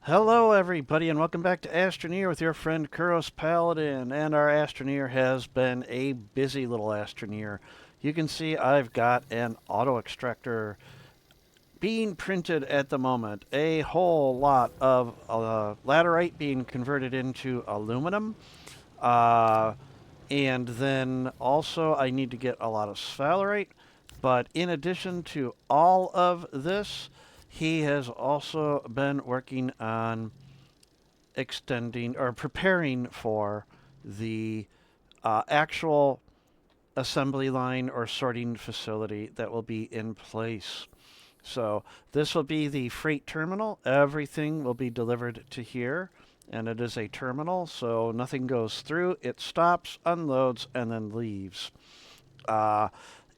Hello, everybody, and welcome back to Astroneer with your friend Kuros Paladin. And our Astroneer has been a busy little Astroneer. You can see I've got an auto extractor being printed at the moment. A whole lot of laterite being converted into aluminum. Uh, and then also I need to get a lot of sphalerite. But in addition to all of this, he has also been working on extending or preparing for the actual assembly line or sorting facility that will be in place. So this will be the freight terminal. Everything will be delivered to here, and it is a terminal, so nothing goes through. It stops, unloads, and then leaves. Uh,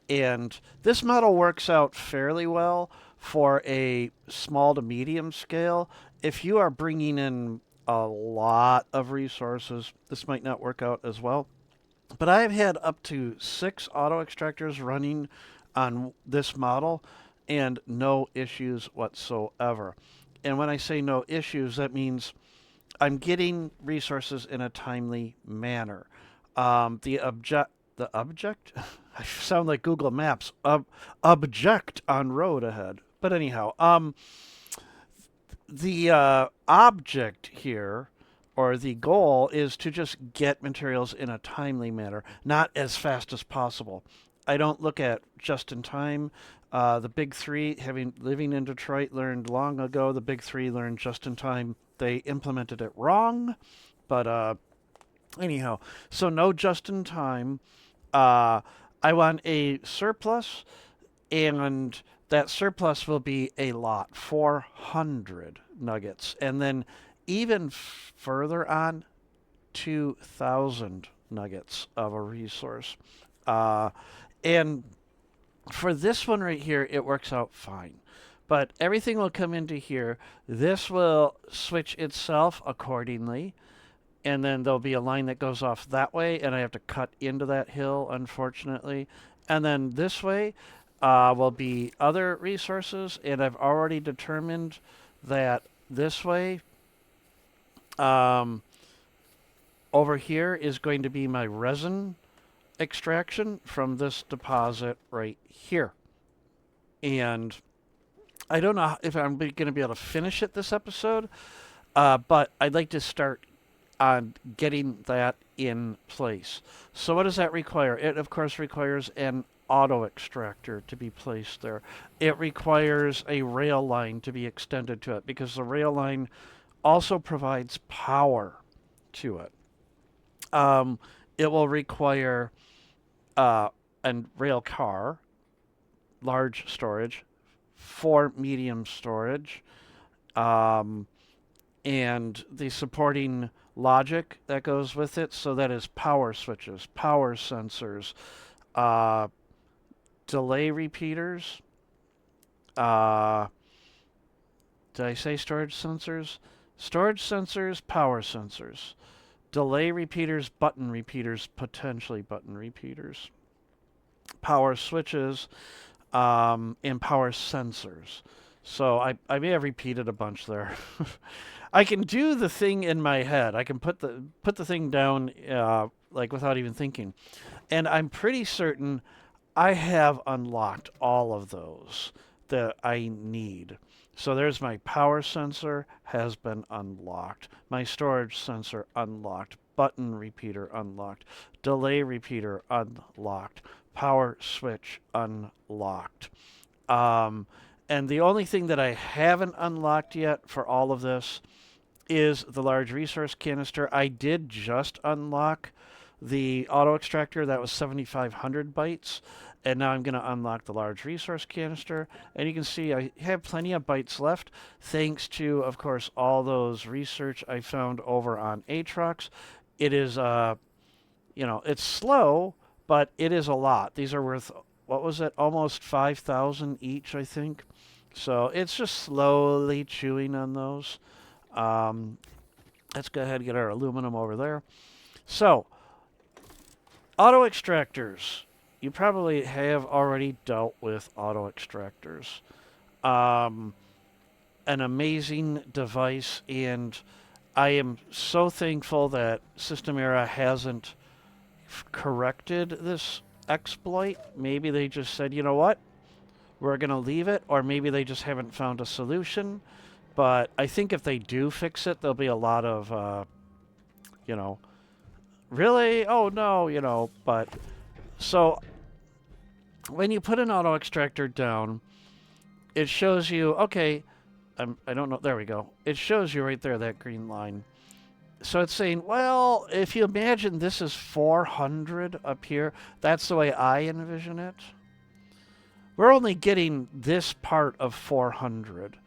and this model works out fairly well for a small to medium scale. If you are bringing in a lot of resources, this might not work out as well. But I've had up to 6 auto extractors running on this model and no issues whatsoever. And when I say no issues, that means I'm getting resources in a timely manner. The object, I sound like Google Maps. Object on road ahead. But anyhow, the object here, or the goal, is to just get materials in a timely manner, not as fast as possible. I don't look at just in time. The big three, having living in Detroit, learned long ago. The big three learned just in time. They implemented it wrong, but anyhow, so no just in time. Uh, I want a surplus, and that surplus will be a lot, 400 nuggets. And then even further on, 2,000 nuggets of a resource. Uh, and for this one right here, it works out fine. But everything will come into here. This will switch itself accordingly. And then there'll be a line that goes off that way, and I have to cut into that hill, unfortunately. And then this way will be other resources, and I've already determined that this way um, over here is going to be my resin extraction from this deposit right here. And I don't know if I'm going to be able to finish it this episode, but I'd like to start on getting that in place. So what does that require? It, of course, requires an auto extractor to be placed there. It requires a rail line to be extended to it because the rail line also provides power to it. Um, it will require uh, a rail car, large storage, for medium storage, um, and the supporting logic that goes with it. So that is power switches, power sensors, uh, delay repeaters. Uh, did I say storage sensors? Storage sensors, power sensors, delay repeaters, button repeaters, potentially button repeaters, power switches, and power sensors. So I may have repeated a bunch there. I can do the thing in my head. I can put the thing down like without even thinking, and I'm pretty certain I have unlocked all of those that I need. So there's my power sensor has been unlocked. My storage sensor unlocked. Button repeater unlocked. Delay repeater unlocked. Power switch unlocked. Um, and the only thing that I haven't unlocked yet for all of this is the large resource canister. I did just unlock the auto extractor. That was 7,500 bytes. And now I'm going to unlock the large resource canister. And you can see I have plenty of bytes left, thanks to, of course, all those research I found over on Atrox. It is, it's slow, but it is a lot. These are worth, what was it, almost 5,000 each, I think. So it's just slowly chewing on those. Um, let's go ahead and get our aluminum over there. So, auto extractors. You probably have already dealt with auto extractors. Um, an amazing device, and I am so thankful that System Era hasn't corrected this exploit. Maybe they just said, you know what, we're going to leave it, or maybe they just haven't found a solution. But I think if they do fix it, there'll be a lot of, you know, really? Oh no, but so when you put an auto extractor down, it shows you, okay, I don't know, there we go. It shows you right there, that green line. So it's saying, well, if you imagine this is 400 up here, that's the way I envision it. We're only getting this part of 400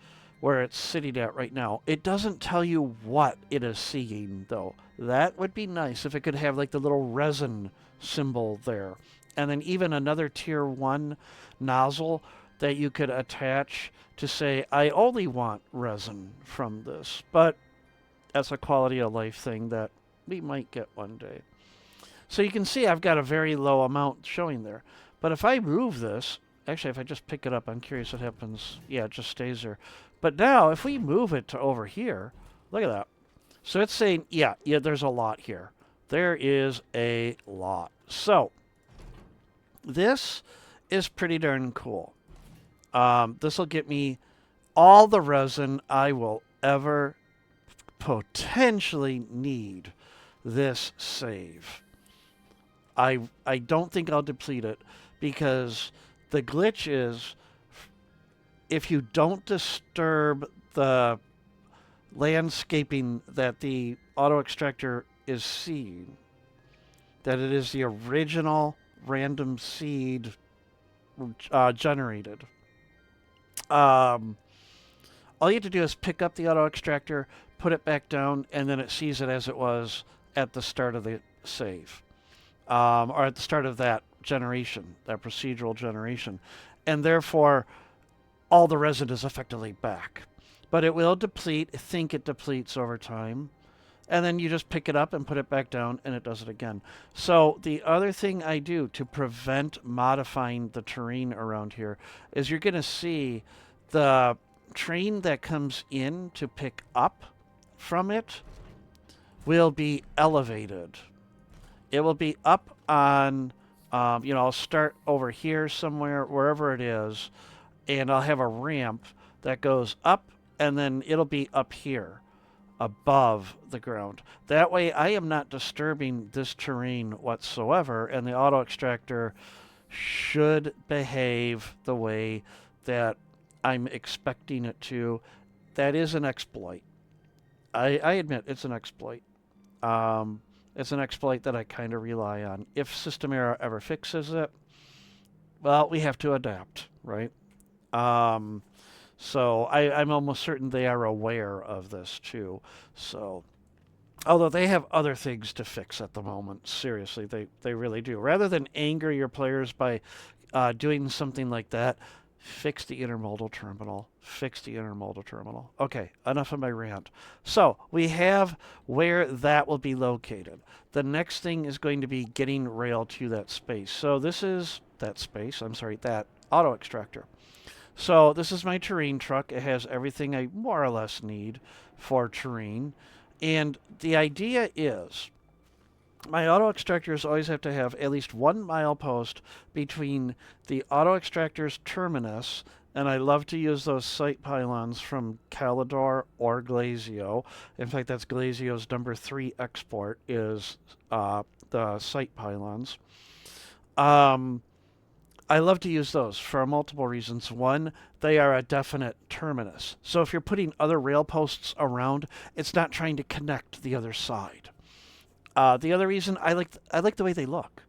where it's sitting at right now. It doesn't tell you what it is seeing, though. That would be nice if it could have like the little resin symbol there. And then even another tier 1 nozzle that you could attach to say, I only want resin from this. But that's a quality of life thing that we might get one day. So you can see I've got a very low amount showing there. But if I move this, actually if I just pick it up, I'm curious what happens. Yeah, it just stays there. But now if we move it to over here, look at that. So it's saying, yeah, there's a lot here. There is a lot. So this is pretty darn cool. This will get me all the resin I will ever potentially need this save. I don't think I'll deplete it because the glitch is if you don't disturb the landscaping that the auto extractor is seeing, that it is the original random seed generated. All you have to do is pick up the auto extractor, put it back down, and then it sees it as it was at the start of the save. Or at the start of that generation, that procedural generation. And therefore, all the resin is effectively back. But it will deplete. I think it depletes over time. And then you just pick it up and put it back down, and it does it again. So the other thing I do to prevent modifying the terrain around here is you're going to see the train that comes in to pick up from it will be elevated. It will be up on, I'll start over here somewhere, wherever it is, and I'll have a ramp that goes up, and then it'll be up here above the ground. That way I am not disturbing this terrain whatsoever, and the auto extractor should behave the way that I'm expecting it to. That is an exploit. I admit it's an exploit. It's an exploit that I kind of rely on. If System Era ever fixes it, well, we have to adapt, right? So I'm almost certain they are aware of this too. So, although they have other things to fix at the moment, seriously, they really do. Rather than anger your players by doing something like that, fix the intermodal terminal. Fix the intermodal terminal. Okay, enough of my rant. So we have where that will be located. The next thing is going to be getting rail to that space. So this is that space, that auto extractor. So this is my terrain truck. It has everything I more or less need for terrain. And the idea is my auto extractors always have to have at least 1 milepost between the auto extractor's terminus, and I love to use those sight pylons from Calidor or Glazio. In fact, that's Glazio's number 3 export is the sight pylons. I love to use those for multiple reasons. One, they are a definite terminus. So if you're putting other rail posts around, it's not trying to connect the other side. The other reason I like the way they look.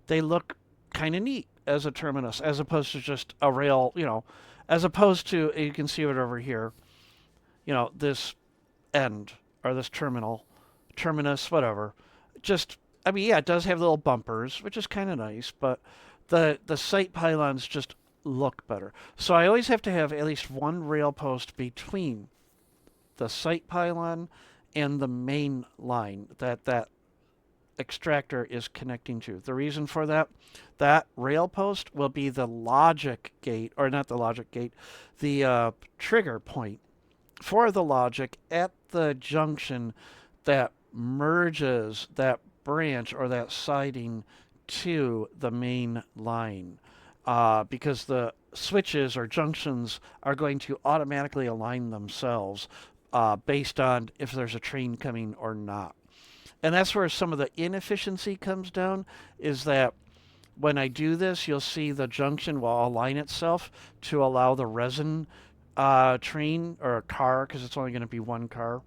They look kind of neat as a terminus, as opposed to just a rail, as opposed to, you can see it over here, this end or this terminus, whatever. It does have little bumpers, which is kind of nice, but the sight pylons just look better. So I always have to have at least 1 rail post between the sight pylon and the main line that extractor is connecting to. The reason for that rail post will be the logic gate, or not the logic gate, the trigger point for the logic at the junction that merges that branch or that siding to the main line. Because the switches or junctions are going to automatically align themselves based on if there's a train coming or not. And that's where some of the inefficiency comes down, is that when I do this, you'll see the junction will align itself to allow the resin train or a car, because it's only going to be one car.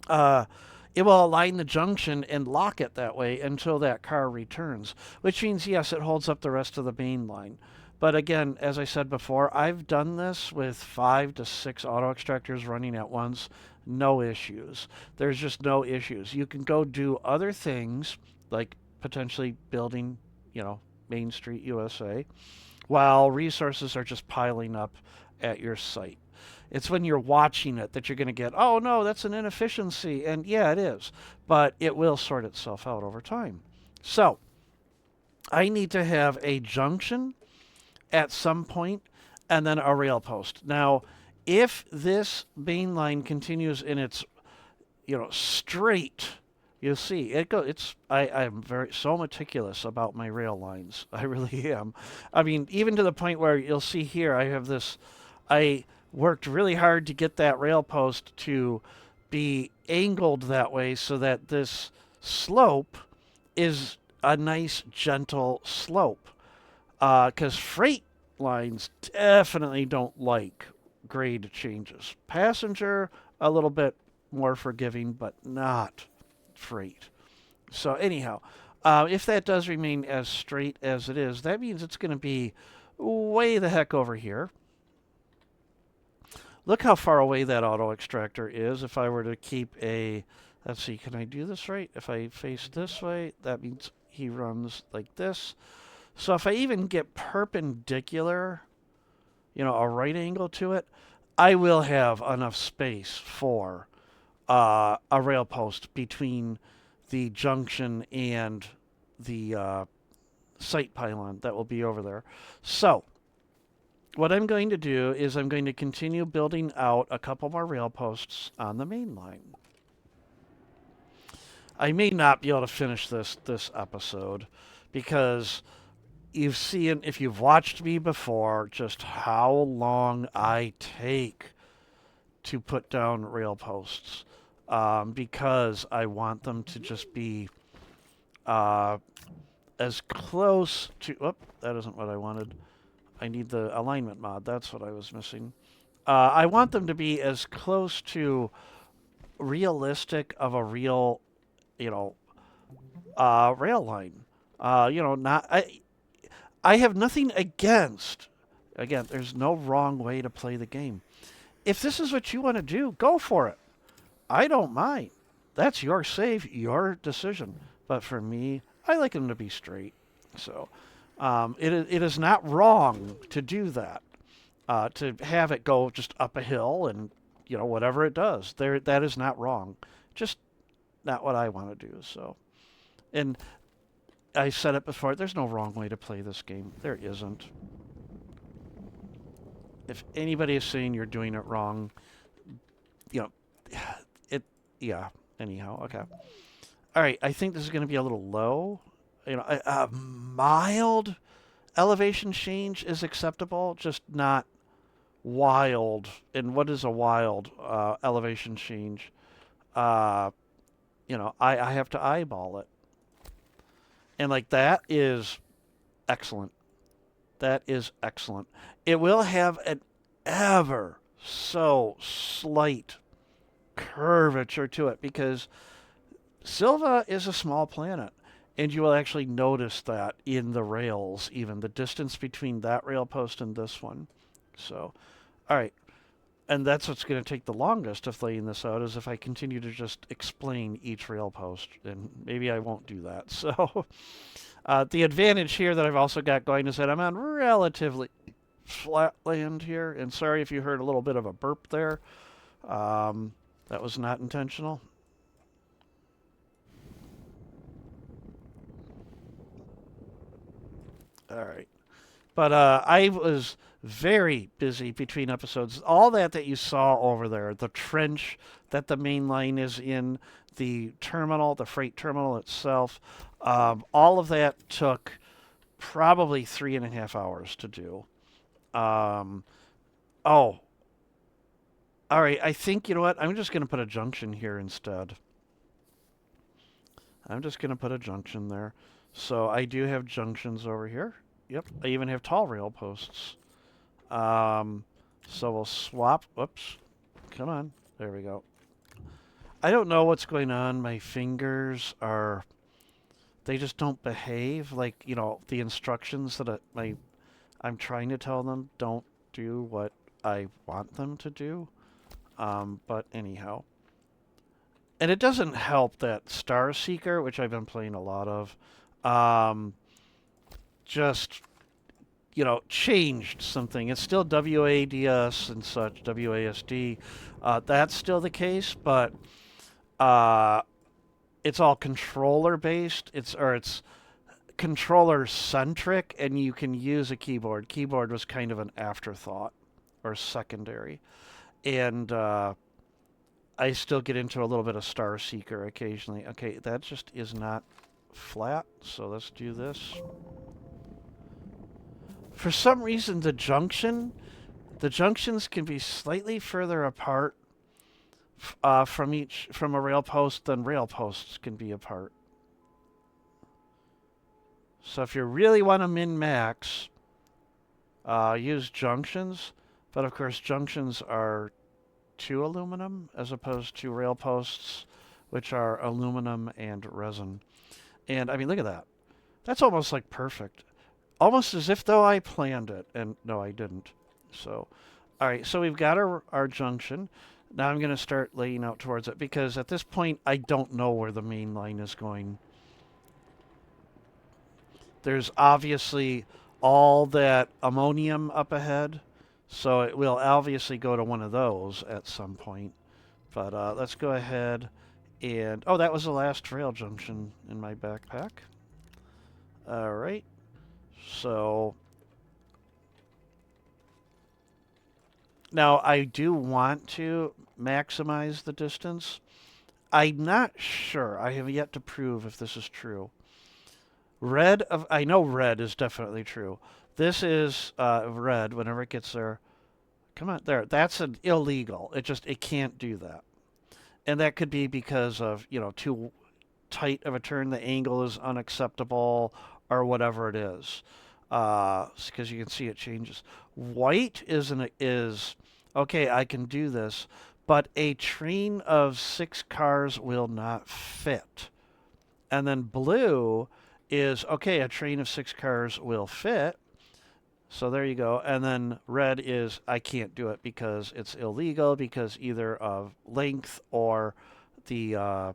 Uh, it will align the junction and lock it that way until that car returns, which means, yes, it holds up the rest of the main line. But again, as I said before, I've done this with 5 to 6 auto extractors running at once. No issues. There's just no issues. You can go do other things like potentially building, Main Street USA, while resources are just piling up at your site. It's when you're watching it that you're going to get, oh no, that's an inefficiency. And yeah, it is. But it will sort itself out over time. So I need to have a junction at some point and then a rail post. Now, if this main line continues in its, straight, you'll see it go. I'm very so meticulous about my rail lines. I really am. I mean, even to the point where you'll see here, I have this. I worked really hard to get that rail post to be angled that way so that this slope is a nice, gentle slope. Because freight lines definitely don't like grade changes. Passenger, a little bit more forgiving, but not freight. So anyhow, if that does remain as straight as it is, that means it's going to be way the heck over here. Look how far away that auto extractor is. If I were to keep let's see, can I do this right? If I face this way, that means he runs like this. So if I even get perpendicular, a right angle to it, I will have enough space for a rail post between the junction and the site pylon that will be over there. So what I'm going to do is I'm going to continue building out a couple more rail posts on the main line. I may not be able to finish this episode because you've seen, if you've watched me before, just how long I take to put down rail posts because I want them to just be as close to... Oh, that isn't what I wanted. I need the alignment mod. That's what I was missing. I want them to be as close to realistic of a real, rail line. Not... I have nothing against... Again, there's no wrong way to play the game. If this is what you want to do, go for it. I don't mind. That's your save, your decision. But for me, I like them to be straight. So it is not wrong to do that. To have it go just up a hill and, whatever it does. That is not wrong. Just not what I want to do. So, and I said it before, there's no wrong way to play this game. There isn't. If anybody is saying you're doing it wrong, yeah, anyhow, okay. All right, I think this is going to be a little low. A mild elevation change is acceptable, just not wild. And what is a wild elevation change? I have to eyeball it. And that is excellent. That is excellent. It will have an ever so slight curvature to it because Silva is a small planet. And you will actually notice that in the rails, even the distance between that rail post and this one. So, all right. And that's what's going to take the longest of laying this out, is if I continue to just explain each rail post. And maybe I won't do that. So the advantage here that I've also got going is that I'm on relatively flat land here. And sorry if you heard a little bit of a burp there. That was not intentional. All right. But I was very busy between episodes. All that you saw over there, the trench that the main line is in, the terminal, the freight terminal itself, all of that took probably 3.5 hours to do. Um, oh, all right. I think, you know what? I'm just going to put a junction here instead. I'm just going to put a junction there. So I do have junctions over here. Yep. I even have tall rail posts. Um, so we'll swap. Whoops. Come on. There we go. I don't know what's going on. My fingers are, they just don't behave like, the instructions that I'm trying to tell them don't do what I want them to do. But anyhow. And it doesn't help that Star Seeker, which I've been playing a lot of, um, just changed something. It's still WADS and such, WASD. That's still the case, but uh, it's all controller based. It's controller centric, and you can use a keyboard. Keyboard was kind of an afterthought or secondary, and I still get into a little bit of Star Seeker occasionally. Okay, that just is not flat, so let's do this. For some reason, the junctions can be slightly further apart from a rail post than rail posts can be apart. So if you really want to min-max, use junctions. But of course, junctions are 2 aluminum as opposed to rail posts, which are aluminum and resin. And I mean, look at that. That's almost like perfect. Almost as if though I planned it. And no, I didn't. So, all right. So we've got our junction. Now I'm going to start laying out towards it because at this point, I don't know where the main line is going. There's obviously all that ammonium up ahead. So it will obviously go to one of those at some point. But let's go ahead and... Oh, that was the last rail junction in my backpack. All right. So... Now, I do want to maximize the distance. I'm not sure. I have yet to prove if this is true. I know red is definitely true. This is red whenever it gets there. Come on, there. That's an illegal. It can't do that. And that could be because of, too tight of a turn. The angle is unacceptable or whatever it is. Because you can see it changes. White is okay, I can do this, but a train of 6 cars will not fit. And then blue is, okay, a train of 6 cars will fit. So there you go. And then red is, I can't do it because it's illegal because either of length or the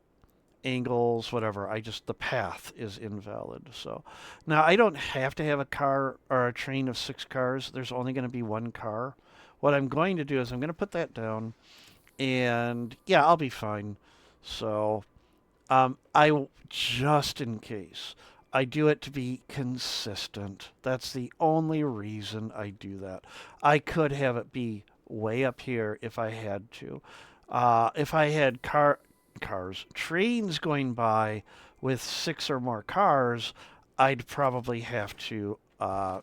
angles, whatever. The path is invalid. So now I don't have to have a car or a train of 6 cars. There's only going to be 1 car. What I'm going to do is I'm going to put that down and yeah, I'll be fine. So just in case, I do it to be consistent. That's the only reason I do that. I could have it be way up here if I had to. If I had trains going by with 6 or more cars, I'd probably have to, I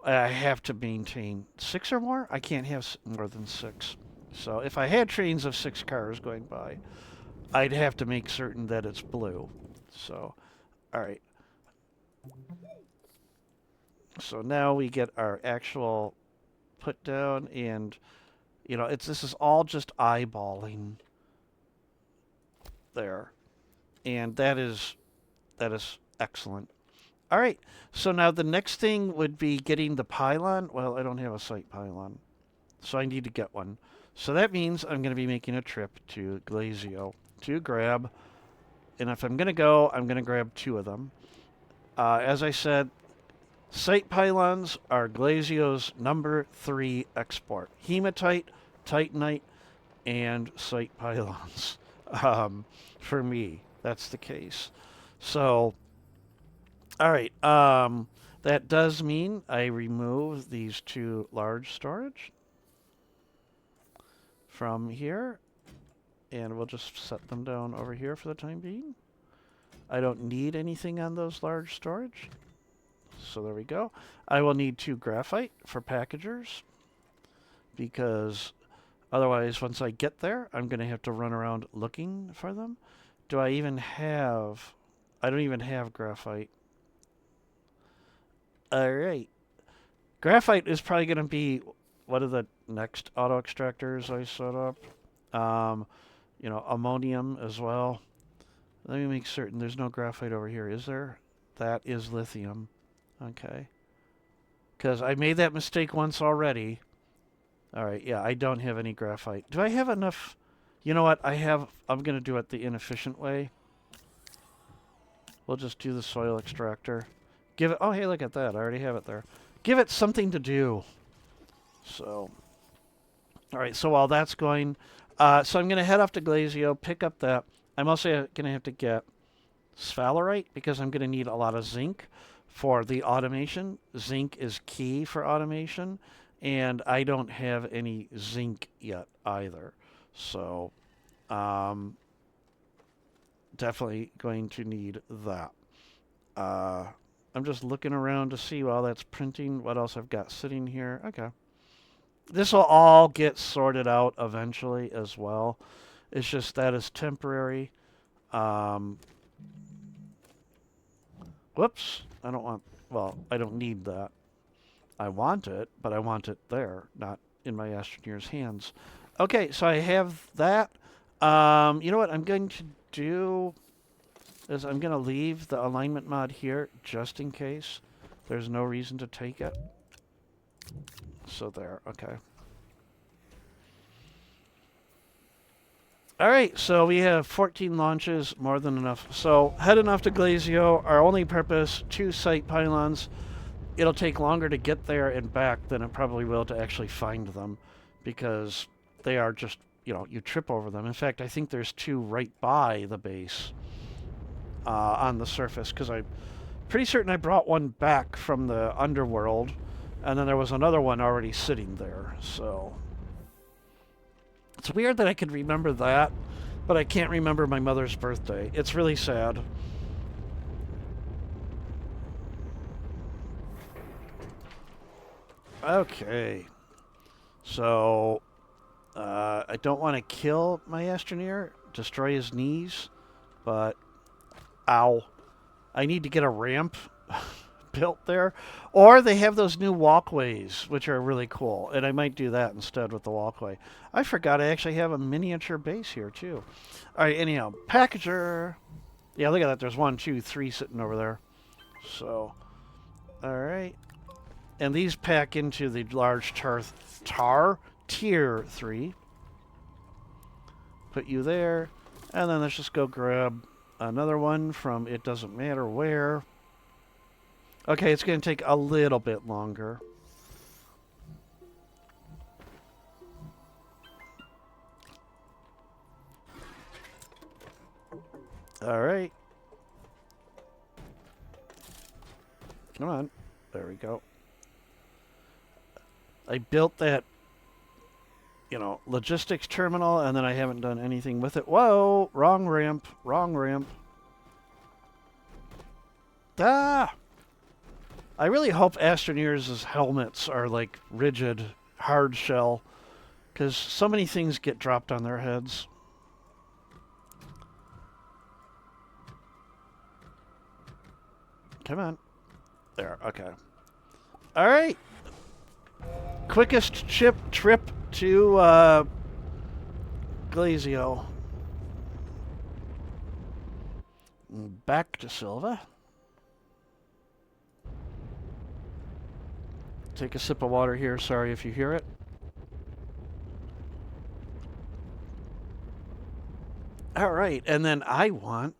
have to maintain 6 or more. I can't have more than 6. So if I had trains of 6 cars going by, I'd have to make certain that it's blue. So, all right. So now we get our actual put down and, this is all just eyeballing there. And that is excellent. All right. So now the next thing would be getting the pylon. Well, I don't have a site pylon, so I need to get one. So that means I'm going to be making a trip to Glazio to grab, and if I'm going to go, I'm going to grab 2 of them. As I said, site pylons are Glazio's number 3 export. Hematite, titanite, and site pylons. For me, that's the case. So, all right. That does mean I remove these two large storage from here, and we'll just set them down over here for the time being. I don't need anything on those large storage. So there we go. I will need 2 graphite for packagers, because otherwise, once I get there, I'm going to have to run around looking for them. Do I even have... I don't even have graphite. Alright. Graphite is probably going to be one of the next auto extractors I set up. You know, ammonium as well. Let me make certain there's no graphite over here. Is there? That is lithium. Okay. Because I made that mistake once already. Alright, yeah, I don't have any graphite. Do I have enough? You know what? I'm going to do it the inefficient way. We'll just do the soil extractor. Give it... Oh, hey, look at that. I already have it there. Give it something to do. So... Alright, so while that's going... so I'm going to head off to Glazio, pick up that. I'm also going to have to get sphalerite, because I'm going to need a lot of zinc for the automation. Zinc is key for automation, and I don't have any zinc yet either. So, definitely going to need that. I'm just looking around to see while that's printing what else I've got sitting here. Okay. This will all get sorted out eventually as well. It's just that is temporary. Whoops. I don't want... Well, I don't need that. I want it, but I want it there, not in my Astroneer's hands. Okay, so I have that. You know what I'm going to do is I'm going to leave the alignment mod here just in case. There's no reason to take it. So there, okay. Alright, so we have 14 launches, more than enough. So, heading off to Glazio, our only purpose, 2 site pylons. It'll take longer to get there and back than it probably will to actually find them, because they are just, you know, you trip over them. In fact, I think there's 2 right by the base on the surface, because I'm pretty certain I brought one back from the underworld, and then there was another one already sitting there, so... It's weird that I could remember that, but I can't remember my mother's birthday. It's really sad. Okay. So, I don't want to kill my Astroneer, destroy his knees, but... Ow. I need to get a ramp built there. Or they have those new walkways, which are really cool. And I might do that instead with the walkway. I forgot I actually have a miniature base here, too. Alright, anyhow. Packager. Yeah, look at that. There's 1, 2, 3 sitting over there. So, alright. And these pack into the large tier 3. Put you there. And then let's just go grab another one from it doesn't matter where. Okay, it's going to take a little bit longer. All right. Come on. There we go. I built that, you know, logistics terminal, and then I haven't done anything with it. Whoa! Wrong ramp. Wrong ramp. Ah! I really hope Astroneers' helmets are, like, rigid, hard shell, because so many things get dropped on their heads. Come on. There, okay. Alright! Quickest trip to, Glazio. Back to Silva. Take a sip of water here. Sorry if you hear it. All right, and then I want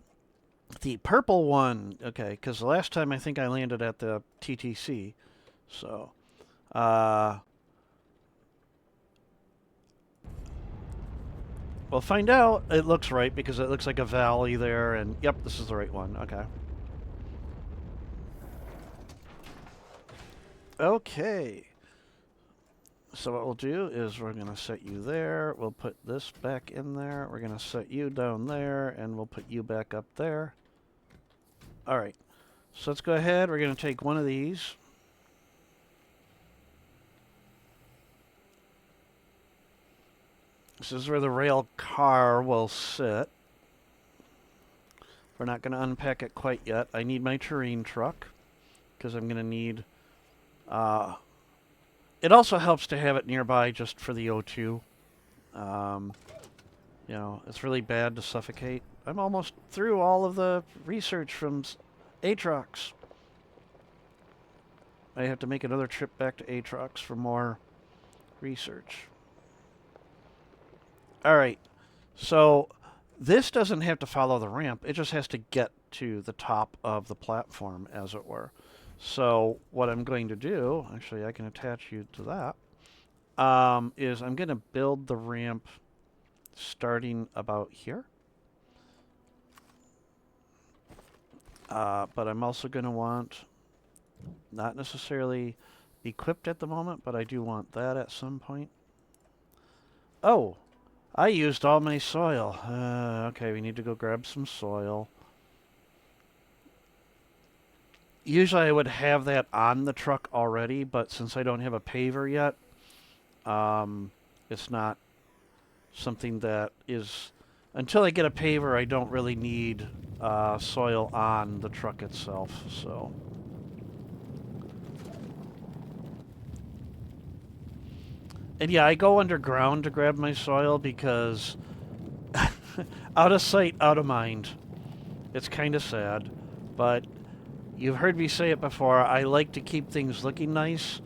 the purple one. Okay, because the last time I think I landed at the TTC. So, we'll find out. It looks right because it looks like a valley there, and yep, this is the right one. Okay. Okay. So what we'll do is we're going to set you there. We'll put this back in there. We're going to set you down there, and we'll put you back up there. All right. So let's go ahead. We're going to take one of these. This is where the rail car will sit. We're not going to unpack it quite yet. I need my terrain truck because I'm going to need... it also helps to have it nearby just for the O2. You know, it's really bad to suffocate. I'm almost through all of the research from Atrox. I have to make another trip back to Atrox for more research. Alright, so this doesn't have to follow the ramp. It just has to get to the top of the platform, as it were. So what I'm going to do, actually I can attach you to that, is I'm going to build the ramp starting about here. But I'm also going to want, not necessarily equipped at the moment, but I do want that at some point. Oh, I used all my soil. Okay, we need to go grab some soil. Usually I would have that on the truck already, but since I don't have a paver yet, it's not something that is... Until I get a paver, I don't really need soil on the truck itself, so... And yeah, I go underground to grab my soil because... out of sight, out of mind. It's kind of sad, but you've heard me say it before, I like to keep things looking nice,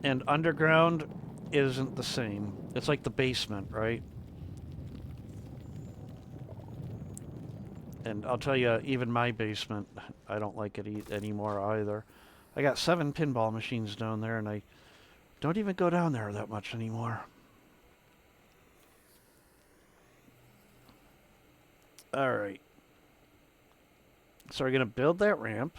and underground isn't the same. It's like the basement, right? And I'll tell you, even my basement, I don't like it anymore either. I got 7 pinball machines down there, and I don't even go down there that much anymore. Alright. So we're going to build that ramp.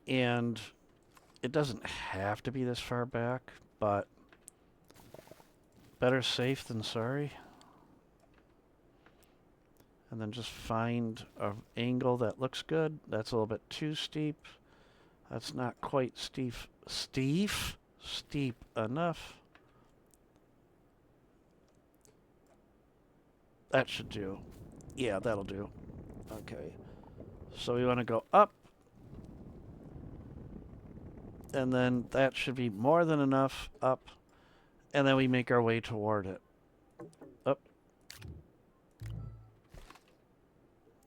And it doesn't have to be this far back, but better safe than sorry. And then just find an angle that looks good. That's a little bit too steep. That's not quite steep enough. That should do. Yeah, that'll do. Okay. So we want to go up. And then that should be more than enough up. And then we make our way toward it. Up.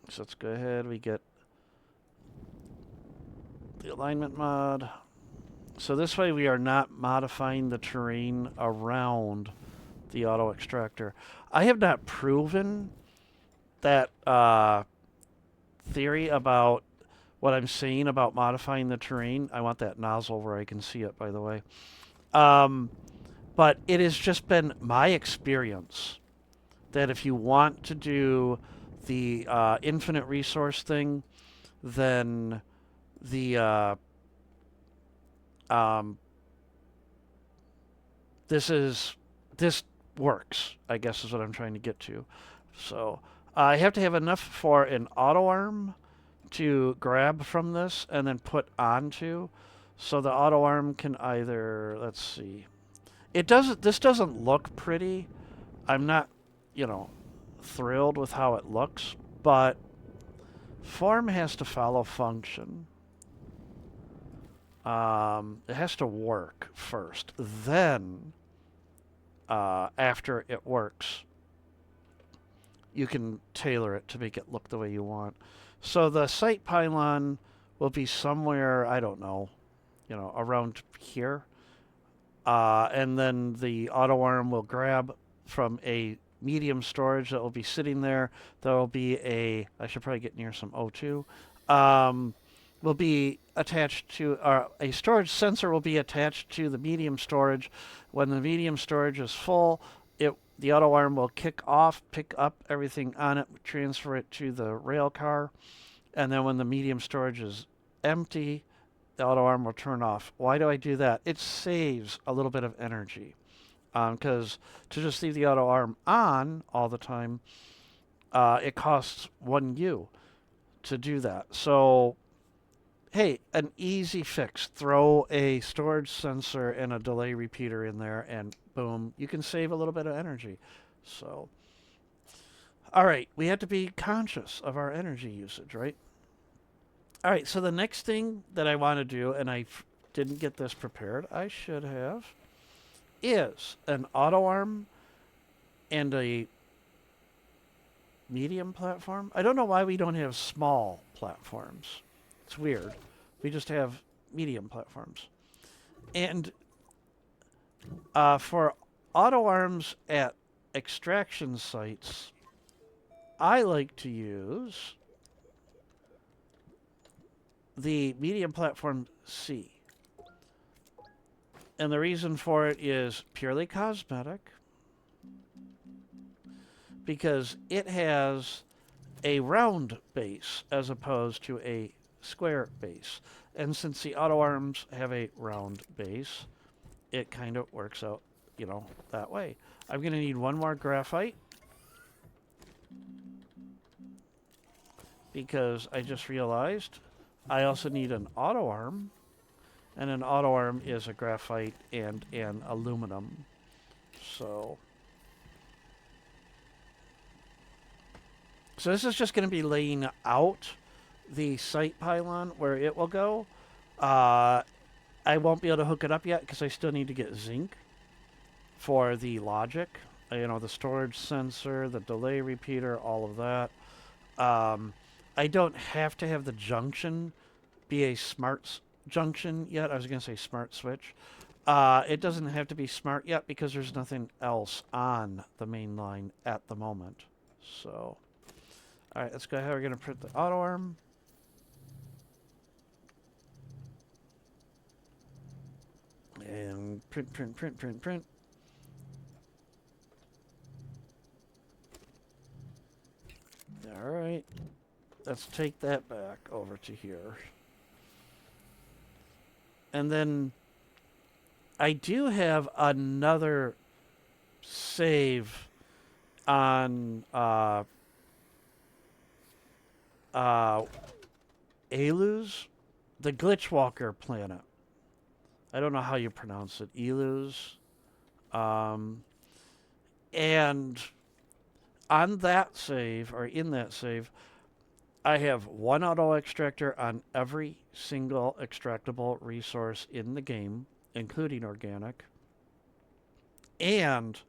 So let's go ahead. We get the alignment mod. So this way we are not modifying the terrain around the auto extractor. I have not proven that theory about what I'm saying about modifying the terrain. I want that nozzle where I can see it, by the way. But it has just been my experience that if you want to do the infinite resource thing, then the this works, I guess is what I'm trying to get to. So I have to have enough for an auto arm to grab from this and then put onto. So the auto arm can either, let's see. This doesn't look pretty. I'm not, you know, thrilled with how it looks, but form has to follow function. It has to work first. Then, after it works, you can tailor it to make it look the way you want. So the sight pylon will be somewhere, I don't know, you know, around here. And then the auto arm will grab from a medium storage that will be sitting there. There will be I should probably get near some O2. Will be attached to, a storage sensor will be attached to the medium storage. When the medium storage is full, the auto arm will kick off, pick up everything on it, transfer it to the rail car, and then when the medium storage is empty, the auto arm will turn off. Why do I do that? It saves a little bit of energy. Because to just leave the auto arm on all the time, it costs 1U to do that. So, hey, an easy fix. Throw a storage sensor and a delay repeater in there, and boom, you can save a little bit of energy. So, all right, we have to be conscious of our energy usage, right? All right, so the next thing that I want to do, and I didn't get this prepared, I should have, is an auto arm and a medium platform. I don't know why we don't have small platforms. It's weird. We just have medium platforms. And for auto arms at extraction sites, I like to use the medium platform C. And the reason for it is purely cosmetic, because it has a round base as opposed to a square base. And since the auto arms have a round base, it kind of works out, you know, that way. I'm going to need one more graphite, because I just realized I also need an auto arm, and an auto arm is a graphite and an aluminum. So this is just going to be laying out the site pylon where it will go. I won't be able to hook it up yet because I still need to get zinc for the logic. You know, the storage sensor, the delay repeater, all of that. I don't have to have the junction be a smart junction yet. I was going to say smart switch. It doesn't have to be smart yet because there's nothing else on the main line at the moment. So, all right, let's go ahead. We're going to print the auto arm. And print, print, print, print, print. All right. Let's take that back over to here. And then I do have another save on Aluz, the Glitchwalker planet. I don't know how you pronounce it. Eluz. And on that save, or in that save, I have one auto extractor on every single extractable resource in the game, including organic, and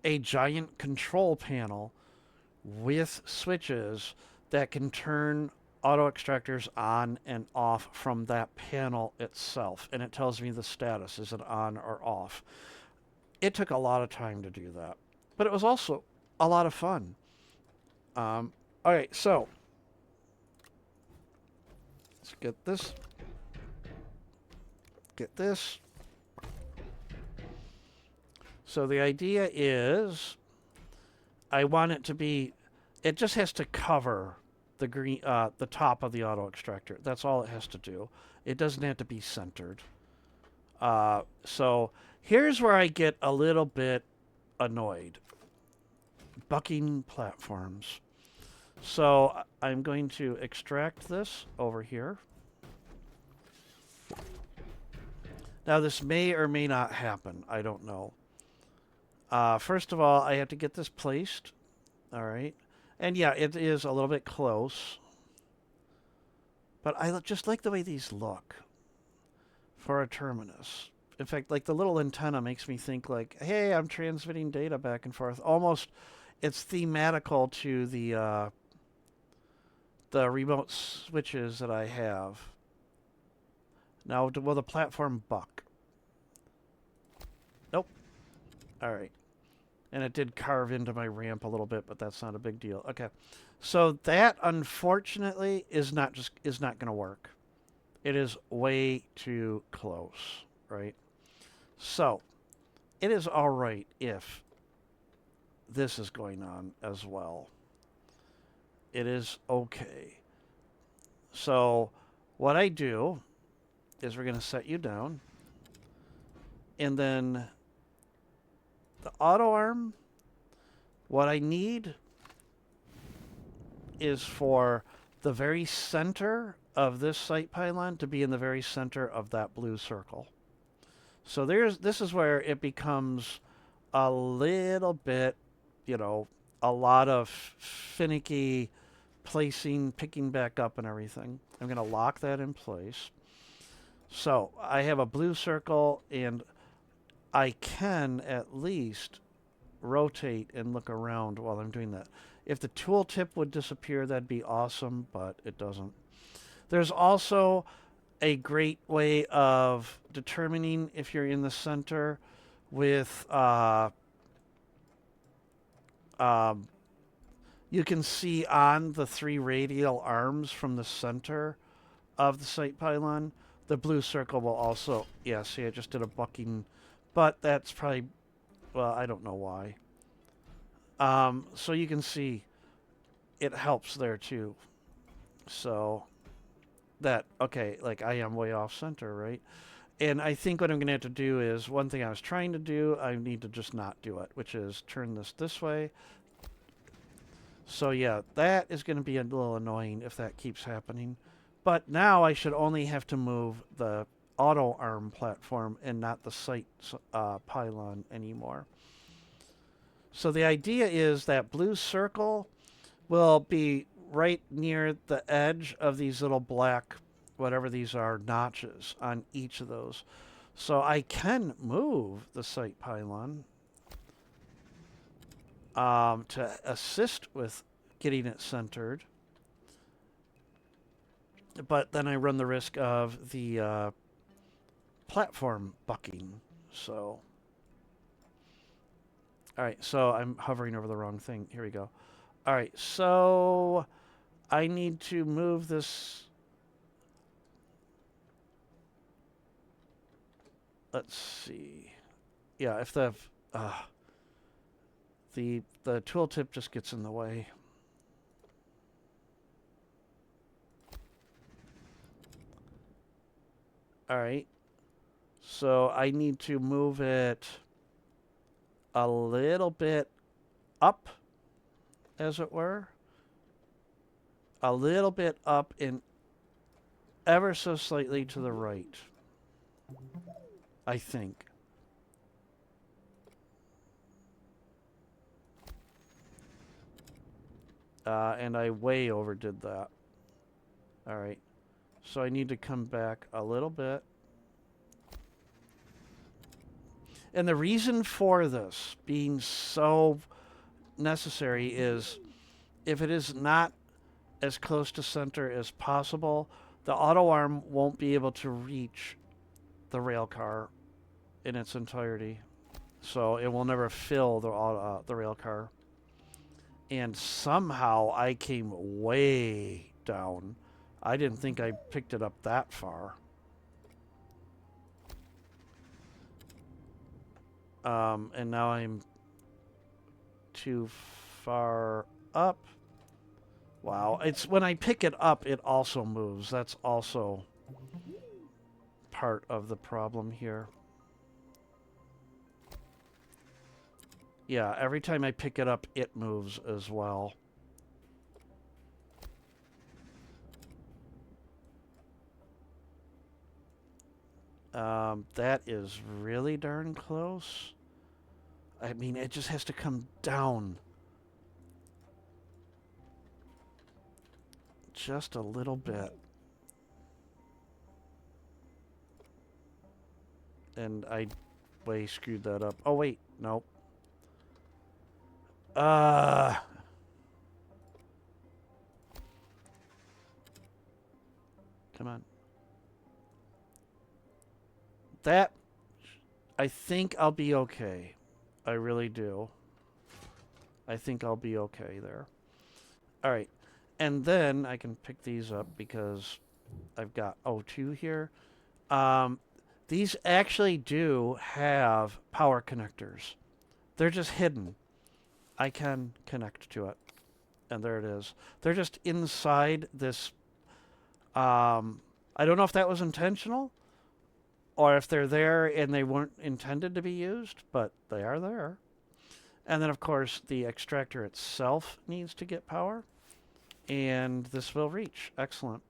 a giant control panel with switches that can turn auto extractors on and off from that panel itself. And it tells me the status, is it on or off? It took a lot of time to do that, but it was also a lot of fun. All right, so let's get this. Get this. So the idea is I want it to be, it just has to cover the green, the top of the auto extractor. That's all it has to do. It doesn't have to be centered. So here's where I get a little bit annoyed. Bucking platforms. So I'm going to extract this over here. Now this may or may not happen. I don't know. First of all, I have to get this placed. All right. And yeah, it is a little bit close. But I just like the way these look for a terminus. In fact, like the little antenna makes me think like, hey, I'm transmitting data back and forth. Almost, it's thematical to the remote switches that I have. Now, will the platform buck? Nope. All right. And it did carve into my ramp a little bit, but that's not a big deal. Okay. So that, unfortunately, is not going to work. It is way too close, right? So it is all right if this is going on as well. It is okay. So what I do is we're going to set you down. And then the auto arm, what I need is for the very center of this sight pylon to be in the very center of that blue circle. So this is where it becomes a little bit, you know, a lot of finicky placing, picking back up and everything. I'm going to lock that in place. So I have a blue circle, and I can at least rotate and look around while I'm doing that. If the tooltip would disappear, that'd be awesome, but it doesn't. There's also a great way of determining if you're in the center with you can see on the 3 radial arms from the center of the sight pylon. The blue circle will also, yeah, see, I just did a bucking, but that's probably, well, I don't know why. So you can see it helps there too. So that, okay, like I am way off center, right? And I think what I'm going to have to do is, one thing I was trying to do, I need to just not do it, which is turn this way. So yeah, that is going to be a little annoying if that keeps happening. But now I should only have to move the auto arm platform and not the sight pylon anymore. So the idea is that blue circle will be right near the edge of these little black, whatever these are, notches on each of those. So I can move the sight pylon to assist with getting it centered. But then I run the risk of the platform bucking. So, all right, so I'm hovering over the wrong thing. Here we go. All right, so I need to move this. Let's see. Yeah, if the tooltip just gets in the way. All right. So I need to move it a little bit up, as it were. A little bit up and ever so slightly to the right, I think. And I way overdid that. All right. So I need to come back a little bit. And the reason for this being so necessary is if it is not as close to center as possible, the auto arm won't be able to reach the rail car in its entirety. So it will never fill the rail car. And somehow I came way down. I didn't think I picked it up that far. And now I'm too far up. Wow. It's when I pick it up, it also moves. That's also part of the problem here. Yeah, every time I pick it up, it moves as well. That is really darn close. I mean, it just has to come down just a little bit. And I way screwed that up. Oh, wait. Nope. Come on. That, I think I'll be okay. I really do. I think I'll be okay there. All right. And then I can pick these up because I've got O2 here. These actually do have power connectors. They're just hidden. I can connect to it. And there it is. They're just inside this I don't know if that was intentional or if they're there and they weren't intended to be used, but they are there. And then, of course, the extractor itself needs to get power. And this will reach. Excellent.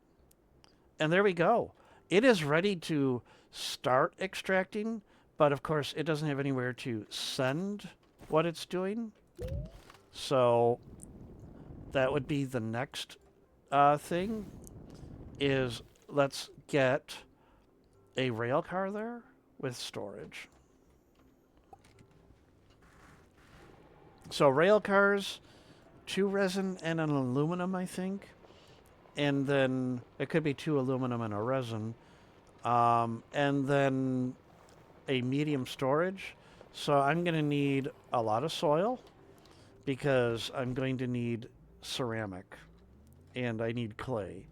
And there we go. It is ready to start extracting, but of course, it doesn't have anywhere to send what it's doing. So that would be the next thing is let's get a rail car there with storage. So rail cars, 2 resin and an aluminum, I think. And then it could be 2 aluminum and a resin. And then a medium storage. So I'm going to need a lot of soil because I'm going to need ceramic. And I need clay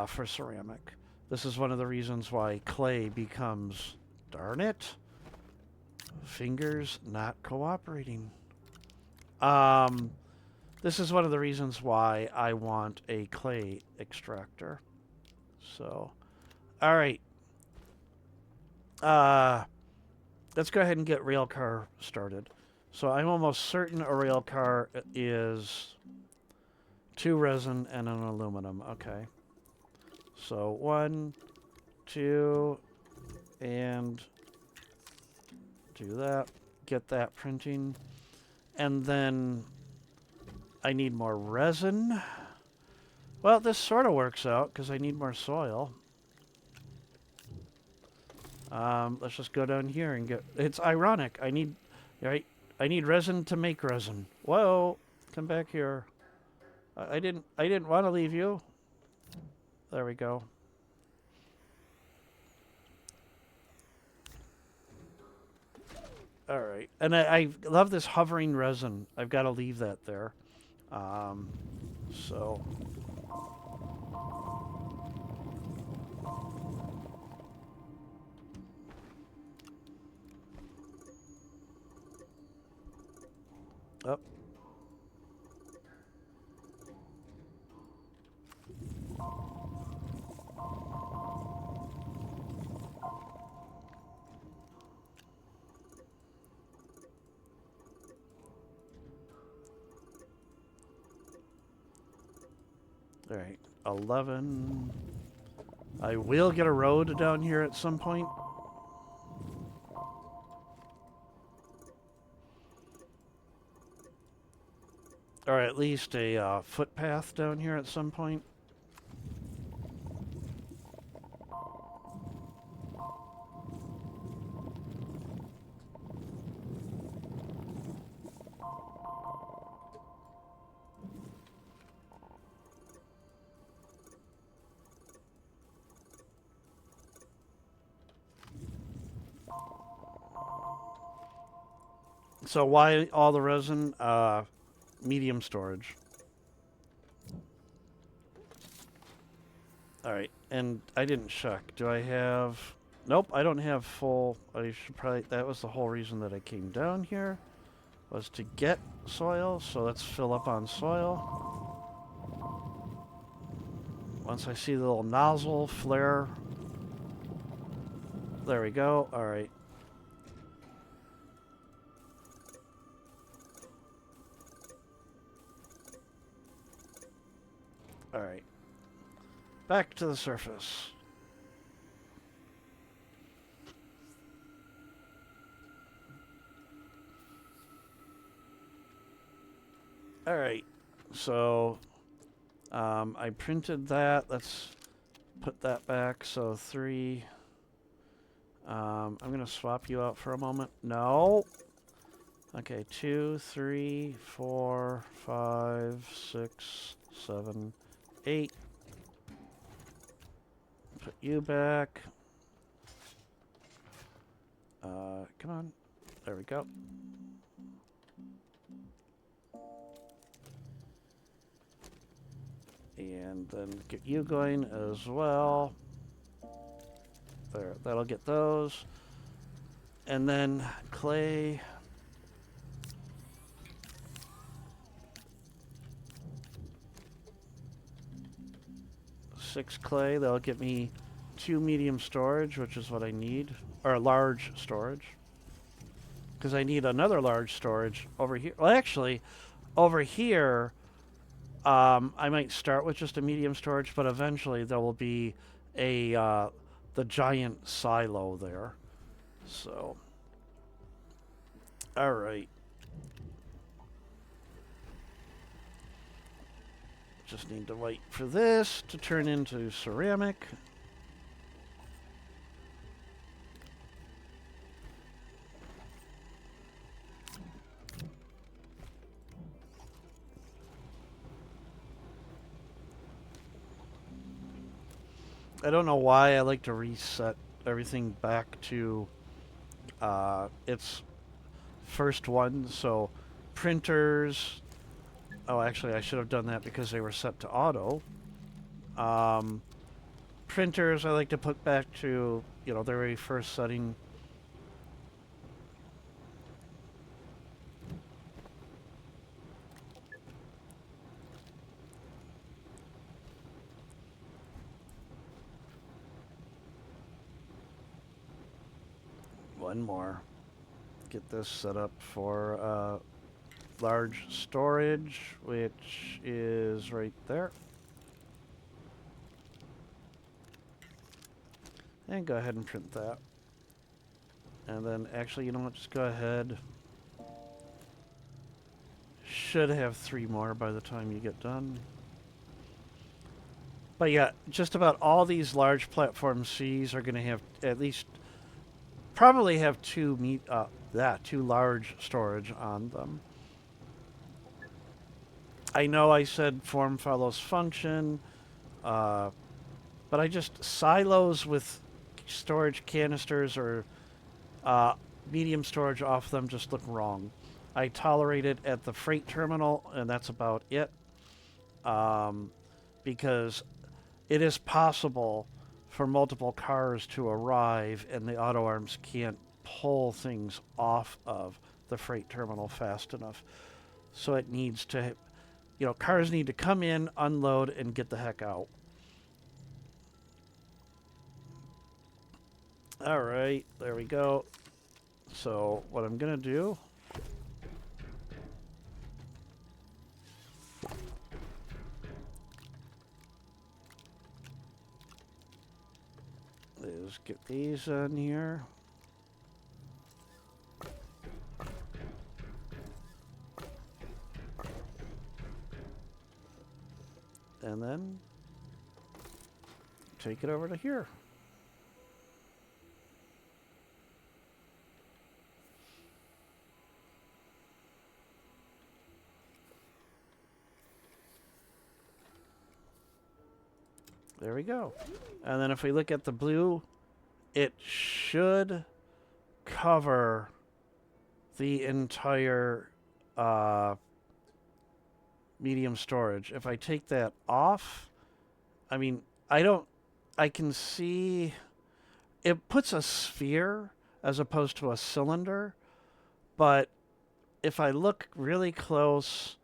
for ceramic. This is one of the reasons why clay becomes, darn it, fingers not cooperating. This is one of the reasons why I want a clay extractor. So, all right. Let's go ahead and get railcar started. So I'm almost certain a railcar is 2 resin and an aluminum. Okay. So 1, 2, and do that. Get that printing. And then I need more resin. Well, this sort of works out because I need more soil. Let's just go down here and get... It's ironic. I need... Right? I need resin to make resin. Whoa! Come back here. I didn't want to leave you. There we go. All right. And I love this hovering resin. I've got to leave that there. So... Up. All right, 11. I will get a road down here at some point. Or at least a footpath down here at some point. So why all the resin? Medium storage. Alright, and I didn't check. Do I have... Nope, I don't have full... I should probably... That was the whole reason that I came down here, was to get soil. So let's fill up on soil. Once I see the little nozzle flare... There we go. Alright. Alright. Back to the surface. Alright. So, I printed that. Let's put that back. So 3. I'm going to swap you out for a moment. No. Okay, 2, 3, 4, 5, 6, 7, 8. Put you back. Come on. There we go. And then get you going as well. There, that'll get those. And then clay. Six clay, that'll get me 2 medium storage, which is what I need, or large storage, because I need another large storage over here. Well, actually, over here, I might start with just a medium storage, but eventually there will be a the giant silo there. So, all right. Just need to wait for this to turn into ceramic. I don't know why I like to reset everything back to its first one. So printers. Oh, actually, I should have done that because they were set to auto. Printers, I like to put back to, their very first setting. One more. Get this set up for large storage, which is right there. And go ahead and print that. And then actually, you know what, just go ahead. Should have 3 more by the time you get done. But yeah, just about all these large platform Cs are going to have at least, probably have 2 large storage on them. I know I said form follows function, but I just silos with storage canisters or medium storage off them just look wrong. I tolerate it at the freight terminal, and that's about it. Because it is possible for multiple cars to arrive, and the auto arms can't pull things off of the freight terminal fast enough. So it needs to, cars need to come in, unload, and get the heck out. All right, there we go. So what I'm going to do is get these in here. And then take it over to here. There we go. And then if we look at the blue, it should cover the entire medium storage. If I take that off, I mean, I can see it puts a sphere as opposed to a cylinder, but if I look really close,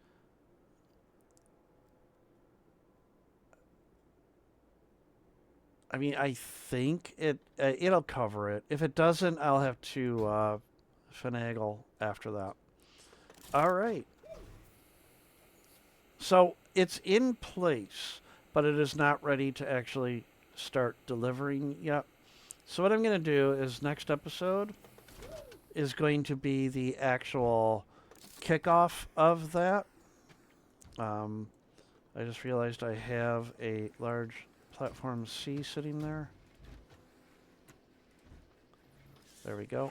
I mean, I think it'll cover it. If it doesn't, I'll have to finagle after that. All right. So it's in place, but it is not ready to actually start delivering yet. So what I'm going to do is next episode is going to be the actual kickoff of that. I just realized I have a large platform C sitting there. There we go.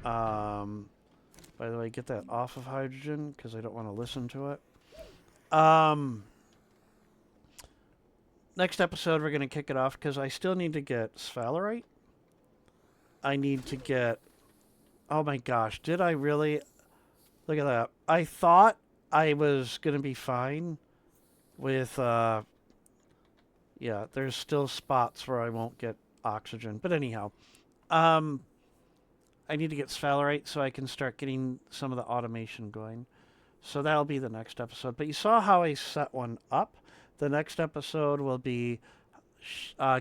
By the way, get that off of hydrogen because I don't want to listen to it. Next episode, we're going to kick it off because I still need to get sphalerite. I need to get... Oh my gosh, did I really... Look at that. I thought I was going to be fine with... Yeah, there's still spots where I won't get oxygen. But anyhow, I need to get sphalerite so I can start getting some of the automation going. So that'll be the next episode. But you saw how I set one up. The next episode will be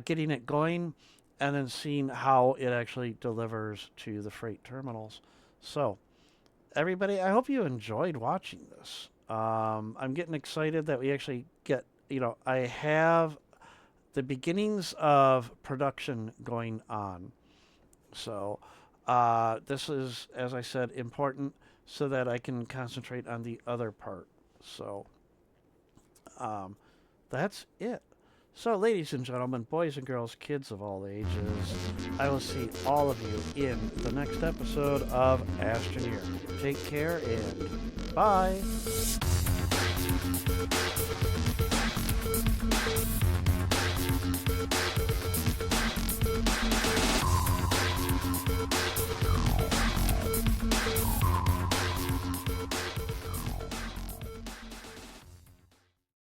getting it going, and then seeing how it actually delivers to the freight terminals. So, everybody, I hope you enjoyed watching this. I'm getting excited that we actually get, I have the beginnings of production going on. So, this is, as I said, important so that I can concentrate on the other part. So, um, that's it. So, ladies and gentlemen, boys and girls, kids of all ages, I will see all of you in the next episode of Astroneer. Take care and bye.